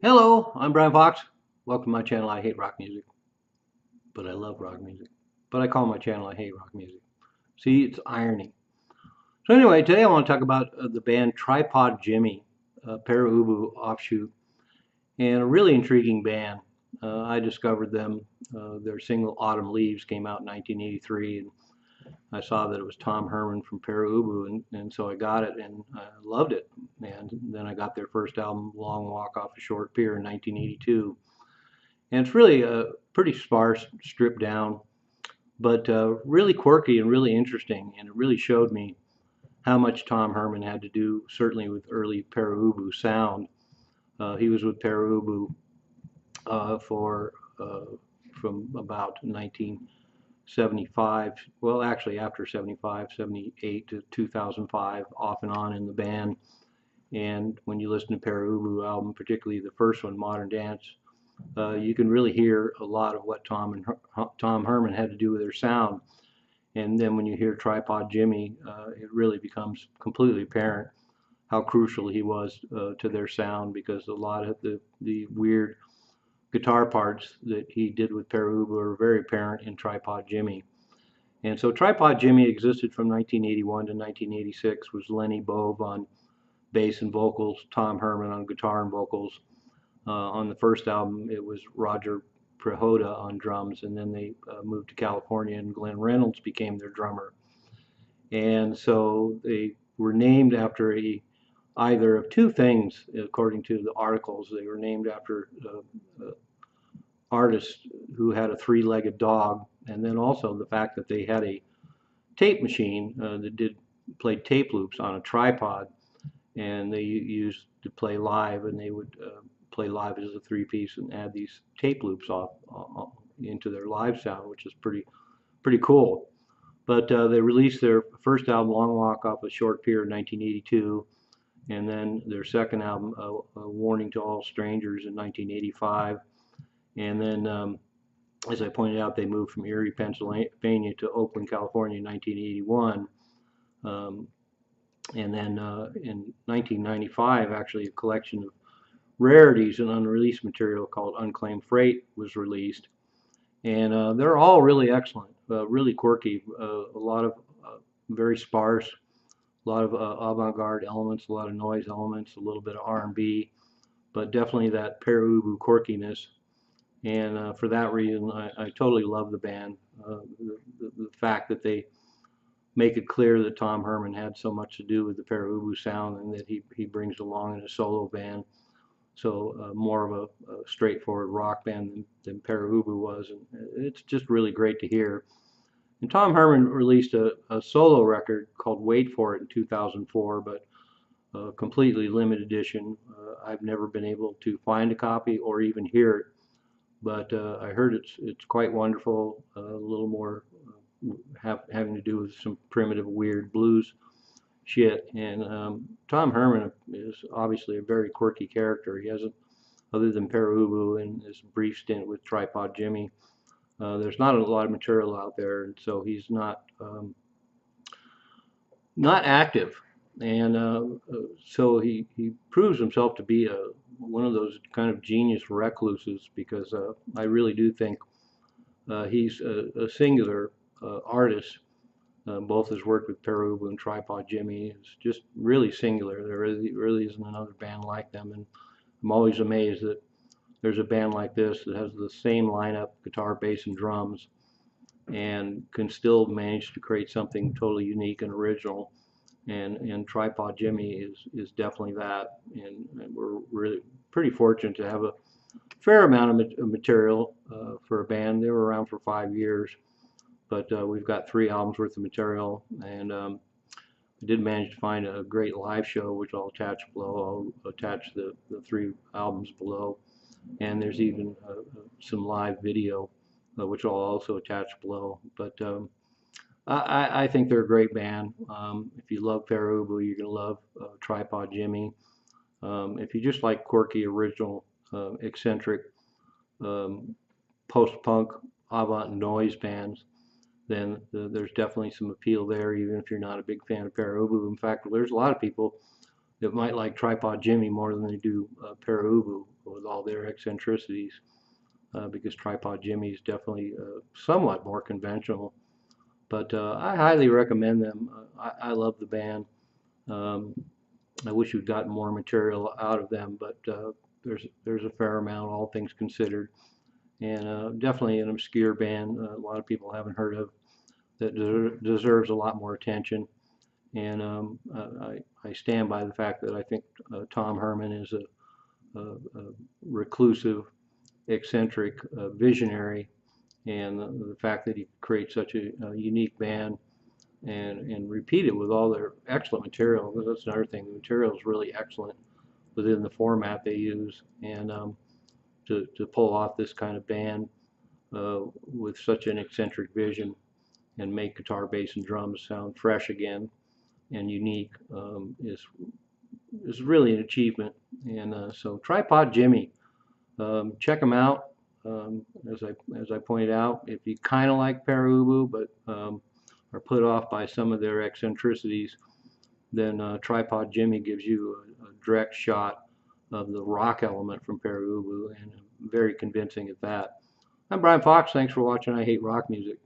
Hello, I'm Brian Fox. Welcome to my channel. I hate rock music, but I love rock music. But I call my channel I hate rock music. See, it's irony. So anyway, today I want to talk about the band Tripod Jimmy, Pere Ubu offshoot, and a really intriguing band. I discovered them. Their single Autumn Leaves came out in 1983, and I saw that it was Tom Herman from Pere Ubu, and so I got it and I loved it. And then I got their first album, Long Walk Off a Short Pier, in 1982. And it's really pretty sparse, stripped down, but really quirky and really interesting. And it really showed me how much Tom Herman had to do, certainly with early Pere Ubu sound. He was with Pere Ubu for from about 1975, well, actually after 75, 78 to 2005, off and on in the band. And when you listen to Pere Ubu album, particularly the first one, Modern Dance, you can really hear a lot of what Tom Herman had to do with their sound. And then when you hear Tripod Jimmy, it really becomes completely apparent how crucial he was to their sound, because a lot of the weird guitar parts that he did with Pere Ubu are very apparent in Tripod Jimmy. And so Tripod Jimmy existed from 1981 to 1986, was Lenny Bove on bass and vocals, Tom Herman on guitar and vocals. On the first album, it was Roger Prehoda on drums, and then they moved to California, and Glenn Reynolds became their drummer. And so they were named after either of two things, according to the articles. They were named after artist who had a three-legged dog, and then also the fact that they had a tape machine that played tape loops on a tripod, and they used to play live, and they would play live as a three-piece and add these tape loops off into their live sound, which is pretty cool. But they released their first album, Long Walk Off a Short Pier, in 1982, and then their second album, A Warning to All Strangers, in 1985. And then, as I pointed out, they moved from Erie, Pennsylvania to Oakland, California in 1981. And then in 1995, actually, a collection of rarities and unreleased material called Unclaimed Freight was released. And they're all really excellent, really quirky, a lot of very sparse, a lot of avant-garde elements, a lot of noise elements, a little bit of R&B, but definitely that Pere Ubu quirkiness. And for that reason, I totally love the band. The fact that they make it clear that Tom Herman had so much to do with the Pere Ubu sound, and that he brings along in a solo band. So more of a straightforward rock band than Pere Ubu was, and it's just really great to hear. And Tom Herman released a solo record called Wait For It in 2004, but a completely limited edition. I've never been able to find a copy or even hear it, but I heard it's quite wonderful, a little more having to do with some primitive, weird blues shit. And Tom Herman is obviously a very quirky character. He hasn't, other than Pere Ubu and his brief stint with Tripod Jimmy, there's not a lot of material out there, and so he's not active. And so he proves himself to be one of those kind of genius recluses, because I really do think he's a singular artist. Both his work with Pere Ubu and Tripod Jimmy is just really singular. There really isn't another band like them, and I'm always amazed that there's a band like this that has the same lineup, guitar, bass, and drums, and can still manage to create something totally unique and original. And Tripod Jimmy is definitely that, and we're really pretty fortunate to have a fair amount of material for a band. They were around for 5 years, but we've got 3 albums worth of material, and I did manage to find a great live show, which I'll attach below. I'll attach the 3 albums below, and there's even some live video, which I'll also attach below. But I think they're a great band. If you love Pere Ubu, you're going to love Tripod Jimmy. If you just like quirky, original, eccentric, post-punk, avant noise bands, then there's definitely some appeal there, even if you're not a big fan of Pere Ubu. In fact, there's a lot of people that might like Tripod Jimmy more than they do Pere Ubu. with all their eccentricities, because Tripod Jimmy is definitely somewhat more conventional. But I highly recommend them. I love the band. Um, I wish we'd gotten more material out of them, but there's a fair amount, all things considered, and definitely an obscure band a lot of people haven't heard of that deserves a lot more attention. And I stand by the fact that I think Tom Herman is a reclusive, eccentric visionary, and the fact that he creates such a unique band and repeat it with all their excellent material. That's another thing. The material is really excellent within the format they use, and to pull off this kind of band with such an eccentric vision and make guitar, bass, and drums sound fresh again and unique is really an achievement. And so Tripod Jimmy, check them out. As I pointed out, if you kind of like Pere Ubu, but are put off by some of their eccentricities, then Tripod Jimmy gives you a direct shot of the rock element from Pere Ubu, and very convincing at that. I'm Brian Fox. Thanks for watching I Hate Rock Music.